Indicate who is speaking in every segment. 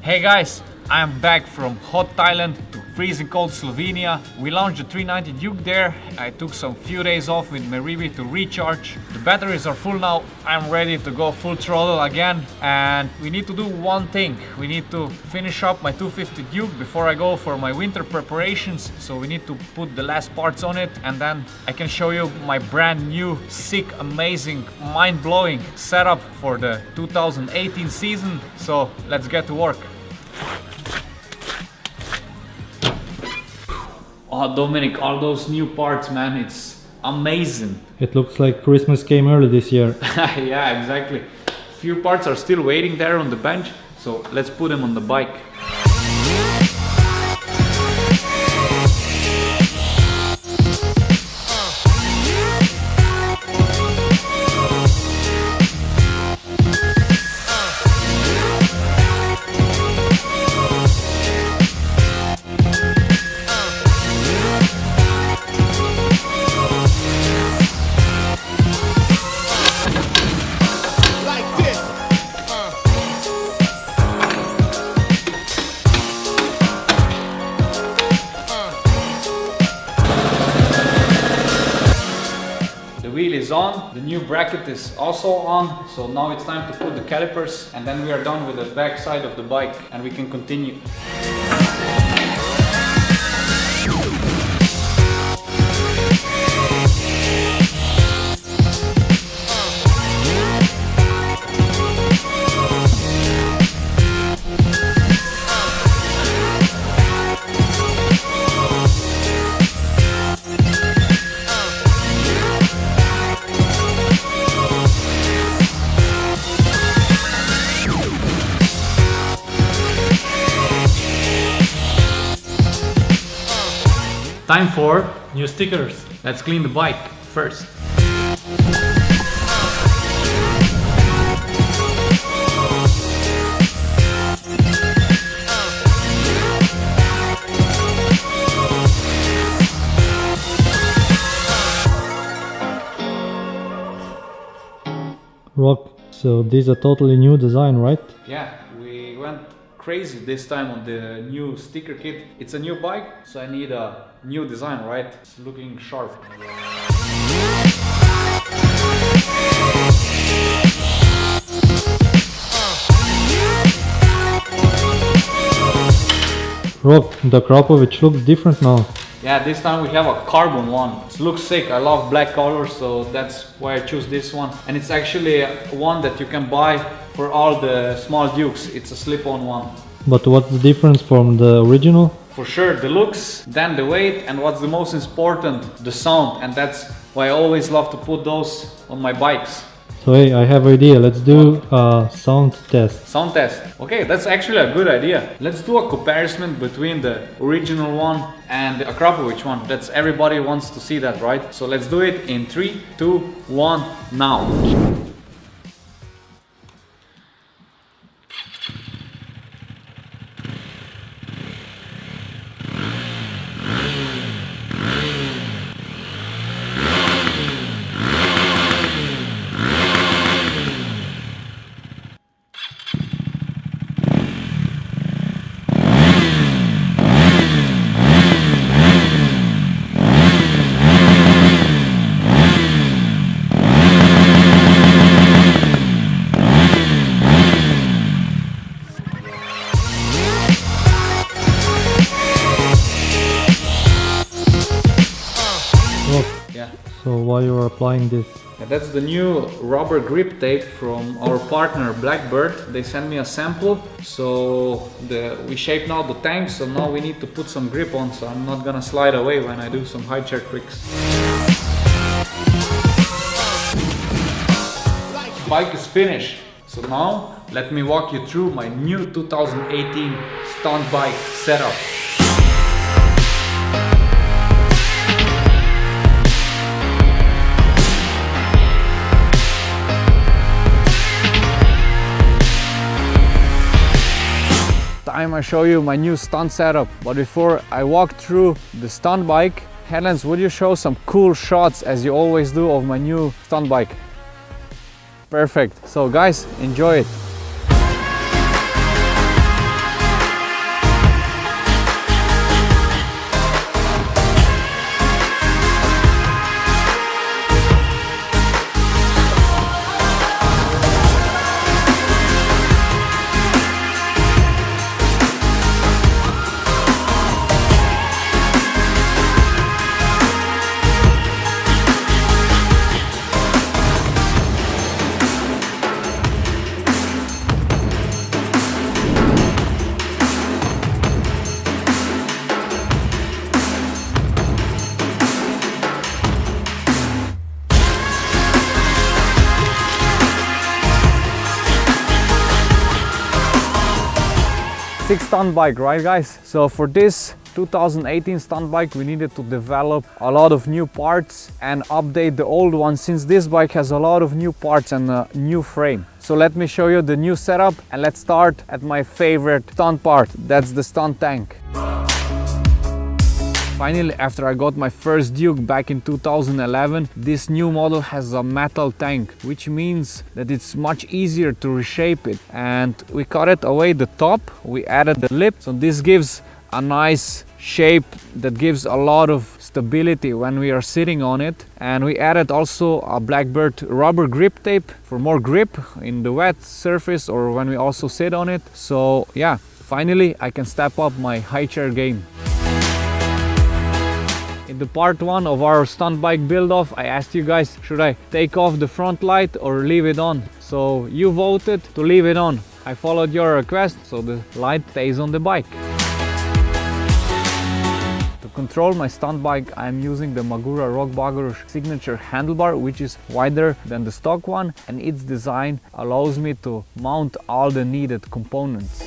Speaker 1: Hey guys, I am back from hot Thailand to freezing cold Slovenia. We launched the 390 Duke there. I took some few days off with Meribi to recharge. The batteries are full now. I'm ready to go full throttle again. And we need to do one thing. We need to finish up my 250 Duke before I go for my winter preparations. So we need to put the last parts on it, and then I can show you my brand new, sick, amazing, mind-blowing setup for the 2018 season. So let's get to work. Oh, Dominic, all those new parts, man, it's amazing.
Speaker 2: It looks like Christmas came early this year.
Speaker 1: Yeah, exactly. Few parts are still waiting there on the bench, so let's put them on the bike. Wheel is on, the new bracket is also on, so now it's time to put the calipers, and then we are done with the back side of the bike and we can continue. Time for
Speaker 2: New stickers.
Speaker 1: let's clean the bike first.
Speaker 2: Rock, so this is a totally new design, right?
Speaker 1: Yeah, we went crazy this time on the new sticker kit. It's a new bike, so I need a new design, right? It's looking sharp.
Speaker 2: Rock, the Krapovic looks different now.
Speaker 1: Yeah, this time we have a carbon one. It looks sick. I love black colors, so that's why I choose this one. And it's actually one that you can buy for all the small Dukes. It's a slip-on one.
Speaker 2: But what's the difference from the original?
Speaker 1: For sure, the looks, then the weight, and what's the most important, the sound. And that's why I always love to put those on my bikes.
Speaker 2: So hey, I have an idea. Let's do a sound test.
Speaker 1: Sound test. Okay, that's actually a good idea. Let's do a comparison between the original one and the Krapovic one. That's everybody wants to see that, right? So let's do it in 3, 2, 1, now. Yeah.
Speaker 2: So why you are applying this?
Speaker 1: Yeah, that's the new rubber grip tape from our partner Blackbird. They sent me a sample, so we shaped now the tank, so now we need to put some grip on, so I'm not gonna slide away when I do some high chair tricks. Bike is finished, so now let me walk you through my new 2018 stunt bike setup. Time I show you my new stunt setup, but before I walk through the stunt bike, Helens, would you show some cool shots as you always do of my new stunt bike? Perfect. So guys, enjoy it. 6 stunt bike, right guys? So for this 2018 stunt bike we needed to develop a lot of new parts and update the old one, since this bike has a lot of new parts and a new frame. So let me show you the new setup, and let's start at my favorite stunt part, that's the stunt tank. Finally, after I got my first Duke back in 2011, this new model has a metal tank, which means that it's much easier to reshape it. And we cut it away the top, we added the lip, so this gives a nice shape that gives a lot of stability when we are sitting on it. And we added also a Blackbird rubber grip tape for more grip in the wet surface or when we also sit on it. So yeah, finally I can step up my high chair game. In the part 1 of our stunt bike build off, I asked you guys, should I take off the front light or leave it on? So you voted to leave it on. I followed your request, so the light stays on the bike. To control my stunt bike, I am using the Magura RokON signature handlebar, which is wider than the stock one, and its design allows me to mount all the needed components.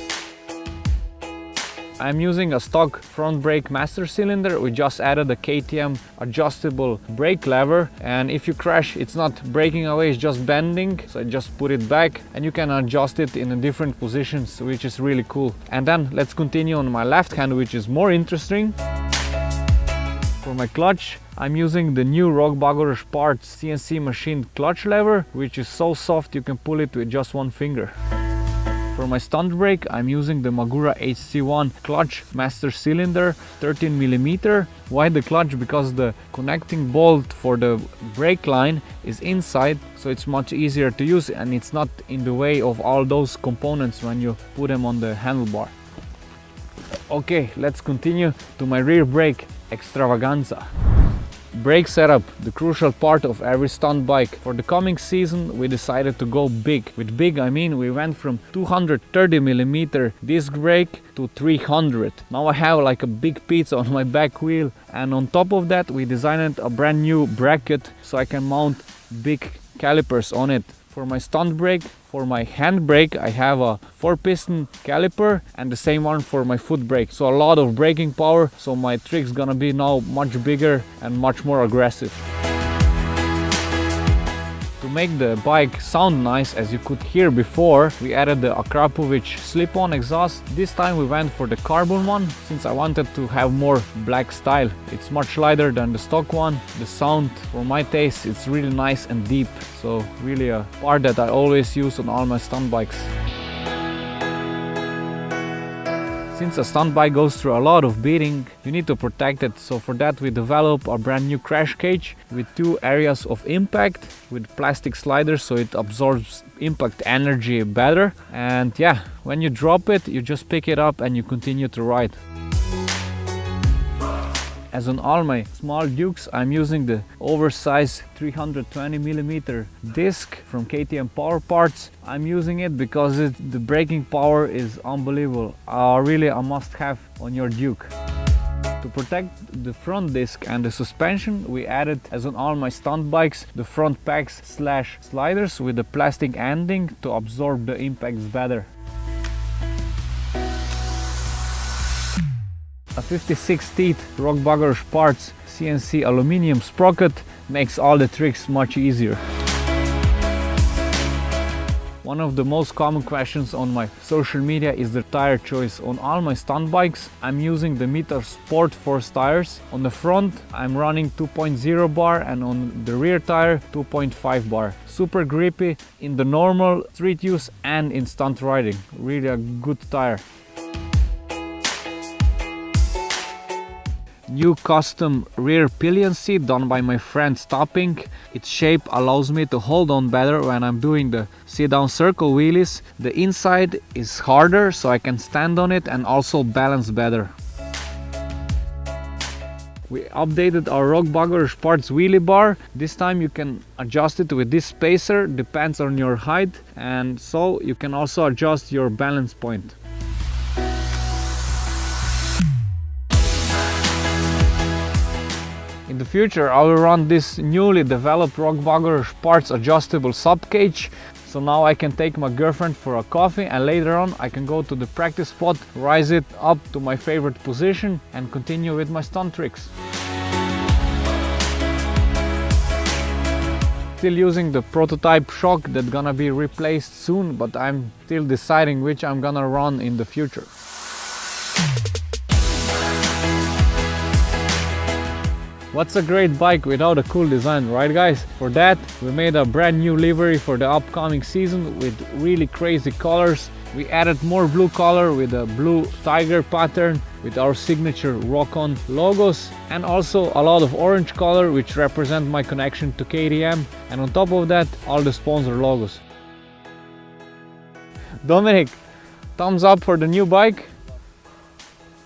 Speaker 1: I'm using a stock front brake master cylinder. We just added a KTM adjustable brake lever, and if you crash, it's not breaking away, it's just bending. So I just put it back and you can adjust it in different positions, which is really cool. And then let's continue on my left hand, which is more interesting. For my clutch, I'm using the new RokON parts CNC machined clutch lever, which is so soft you can pull it with just one finger. For my stunt brake, I'm using the Magura HC1 clutch master cylinder, 13mm. Why the clutch? Because the connecting bolt for the brake line is inside, so it's much easier to use and it's not in the way of all those components when you put them on the handlebar. Okay, let's continue to my rear brake extravaganza. Brake setup, the crucial part of every stunt bike. For the coming season we decided to go big. With big I mean we went from 230mm disc brake to 300. Now I have like a big pizza on my back wheel, and on top of that we designed a brand new bracket so I can mount big calipers on it. For my stunt brake, for my hand brake, I have a 4-piston caliper and the same one for my foot brake. So a lot of braking power, so my trick's gonna be now much bigger and much more aggressive. To make the bike sound nice, as you could hear before, we added the Akrapovic slip-on exhaust. This time we went for the carbon one, since I wanted to have more black style. It's much lighter than the stock one. The sound, for my taste, it's really nice and deep. So really a part that I always use on all my stunt bikes. Since a stunt bike goes through a lot of beating, you need to protect it. So for that we developed a brand new crash cage with 2 areas of impact with plastic sliders, so it absorbs impact energy better. And yeah, when you drop it, you just pick it up and you continue to ride. As on all my small Dukes, I'm using the oversized 320mm disc from KTM Power Parts. I'm using it because the braking power is unbelievable. Really a must-have on your Duke. To protect the front disc and the suspension, we added, as on all my stunt bikes, the front packs / sliders with the plastic ending to absorb the impacts better. A 56 teeth RokON parts CNC aluminium sprocket makes all the tricks much easier. One of the most common questions on my social media is the tire choice. On all my stunt bikes, I'm using the Mita Sport Force tires. On the front, I'm running 2.0 bar, and on the rear tire, 2.5 bar. Super grippy in the normal street use and in stunt riding. Really a good tire. New custom rear pillion seat done by my friend Stopping. Its shape allows me to hold on better when I'm doing the sit down circle wheelies. The inside is harder, so I can stand on it and also balance better. We updated our RokON parts wheelie bar. This time you can adjust it with this spacer, depends on your height, and so you can also adjust your balance point. In the future I will run this newly developed RokON parts adjustable sub cage So now I can take my girlfriend for a coffee, and later on I can go to the practice spot, rise it up to my favorite position and continue with my stunt tricks. Still using the prototype shock that's gonna be replaced soon, but I'm still deciding which I'm gonna run in the future. What's a great bike without a cool design, right guys? For that, we made a brand new livery for the upcoming season with really crazy colors. We added more blue color with a blue tiger pattern with our signature RokON logos, and also a lot of orange color which represent my connection to KTM, and on top of that all the sponsor logos. Dominic, thumbs up for the new bike?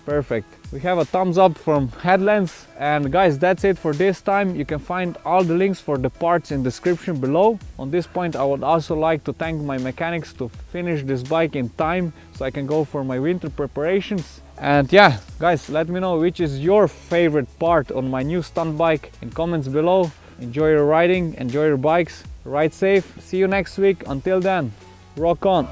Speaker 1: Perfect. We have a thumbs up from Headlands, and guys, that's it for this time. You can find all the links for the parts in the description below. On this point, I would also like to thank my mechanics to finish this bike in time so I can go for my winter preparations. And yeah, guys, let me know which is your favorite part on my new stunt bike in comments below. Enjoy your riding, enjoy your bikes, ride safe. See you next week. Until then, rock on.